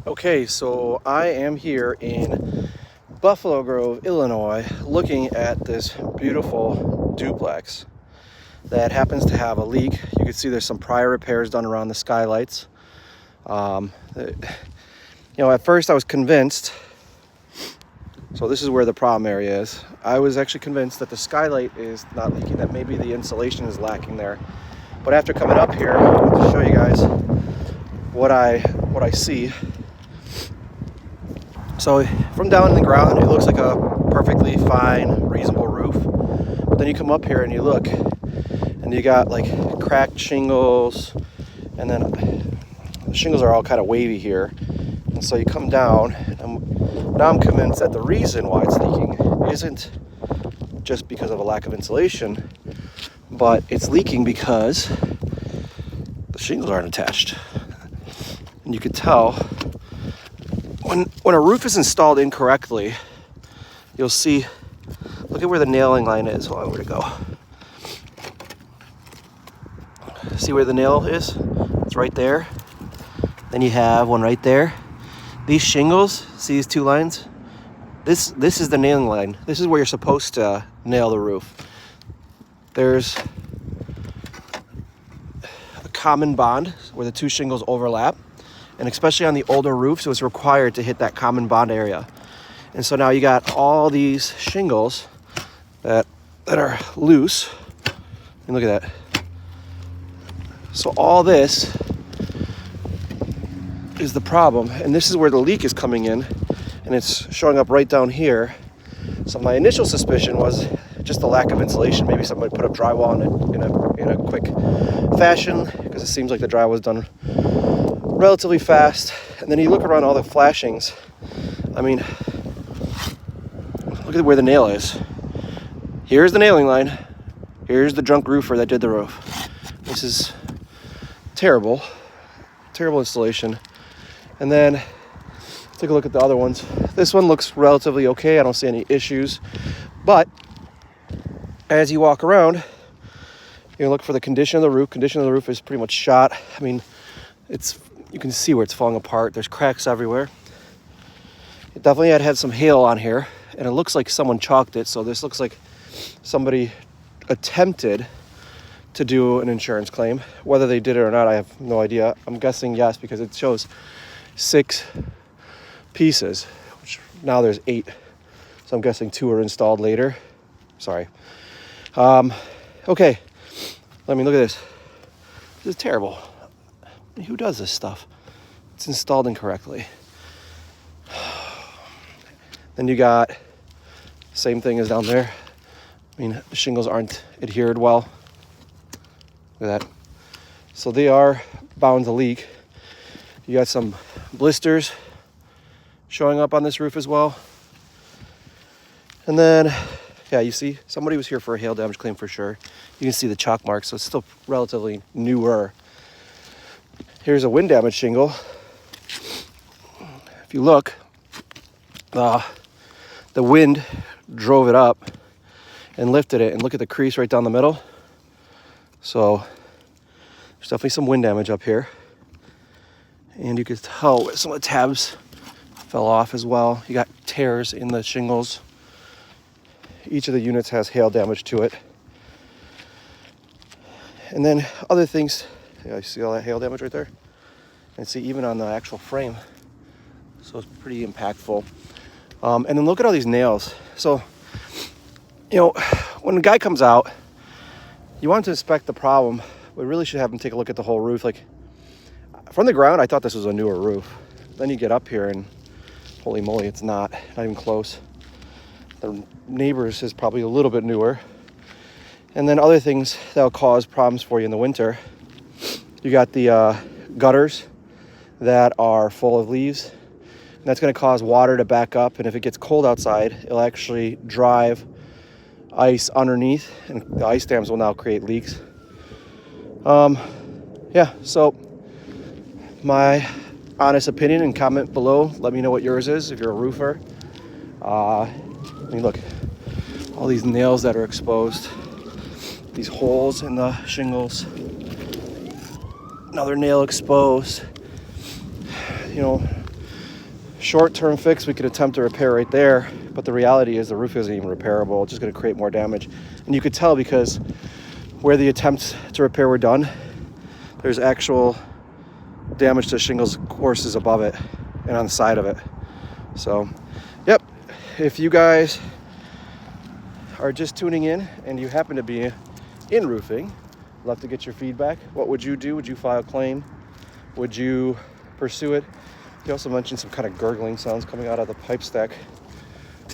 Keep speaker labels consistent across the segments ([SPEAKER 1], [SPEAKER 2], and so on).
[SPEAKER 1] Okay, so I am here in Buffalo Grove, Illinois, looking at this beautiful duplex that happens to have a leak. You can see there's some prior repairs done around the skylights. At first I was convinced, so this is where the problem area is. I was actually convinced that the skylight is not leaking, that maybe the insulation is lacking there. But after coming up here, I want to show you guys what I see. So from down in the ground, it looks like a perfectly fine, reasonable roof. But then you come up here and you look, and you got like cracked shingles, and then the shingles are all kind of wavy here. And so you come down, and now I'm convinced that the reason why it's leaking isn't just because of a lack of insulation, but it's leaking because the shingles aren't attached. And you could tell when a roof is installed incorrectly, you'll see, look at where the nailing line is. Hold on, where'd it go? See where the nail is? It's right there. Then you have one right there. These shingles, see these two lines? This is the nailing line. This is where you're supposed to nail the roof. There's a common bond where the two shingles overlap. And especially on the older roofs, it was required to hit that common bond area. And so now you got all these shingles that are loose. And look at that. So all this is the problem. And this is where the leak is coming in. And it's showing up right down here. So my initial suspicion was just the lack of insulation. Maybe somebody put up drywall in a quick fashion, because it seems like the drywall was done relatively fast. And then you look around all the flashings. I mean, look at where the nail is. Here's the nailing line. Here's the drunk roofer that did the roof. This is terrible installation. And then take a look at the other ones. This one looks relatively okay. I don't see any issues. But as you walk around, you look for the condition of the roof. Condition of the roof is pretty much shot. I mean, you can see where it's falling apart. There's cracks everywhere. It definitely had some hail on here, and it looks like someone chalked it. So this looks like somebody attempted to do an insurance claim. Whether they did it or not, I have no idea. I'm guessing yes, because it shows 6 pieces, which now there's 8. So I'm guessing 2 are installed later. Sorry. Okay. Let me look at this. This is terrible. Who does this stuff? It's installed incorrectly. Then you got same thing as down there. I mean, the shingles aren't adhered well. Look at that. So they are bound to leak. You got some blisters showing up on this roof as well. And then, yeah, you see, somebody was here for a hail damage claim for sure. You can see the chalk marks, so it's still relatively newer. Here's a wind damage shingle. If you look, the wind drove it up and lifted it, and look at the crease right down the middle. So there's definitely some wind damage up here. And you could tell some of the tabs fell off as well. You got tears in the shingles. Each of the units has hail damage to it. And then other things, yeah, you see all that hail damage right there? And see even on the actual frame. So it's pretty impactful. And then look at all these nails. So, when a guy comes out, you want to inspect the problem. We really should have him take a look at the whole roof. Like, from the ground, I thought this was a newer roof. Then you get up here and holy moly, it's not even close. The neighbor's is probably a little bit newer. And then other things that'll cause problems for you in the winter. You got the gutters that are full of leaves. And that's going to cause water to back up. And if it gets cold outside, it'll actually drive ice underneath. And the ice dams will now create leaks. Yeah, so my honest opinion and comment below. Let me know what yours is if you're a roofer. I mean, look, all these nails that are exposed. These holes in the shingles. Another nail exposed. short-term fix we could attempt to repair right there, but the reality is the roof isn't even repairable. It's just going to create more damage. And you could tell because where the attempts to repair were done, there's actual damage to shingles courses above it and on the side of it. So, yep, if you guys are just tuning in and you happen to be in roofing, love to get your feedback. What would you do? Would you file a claim? Would you pursue it? He also mentioned some kind of gurgling sounds coming out of the pipe stack,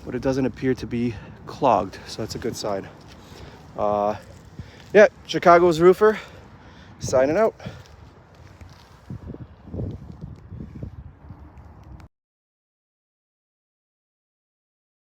[SPEAKER 1] but it doesn't appear to be clogged, so that's a good sign. Yeah, Chicago's roofer, signing out.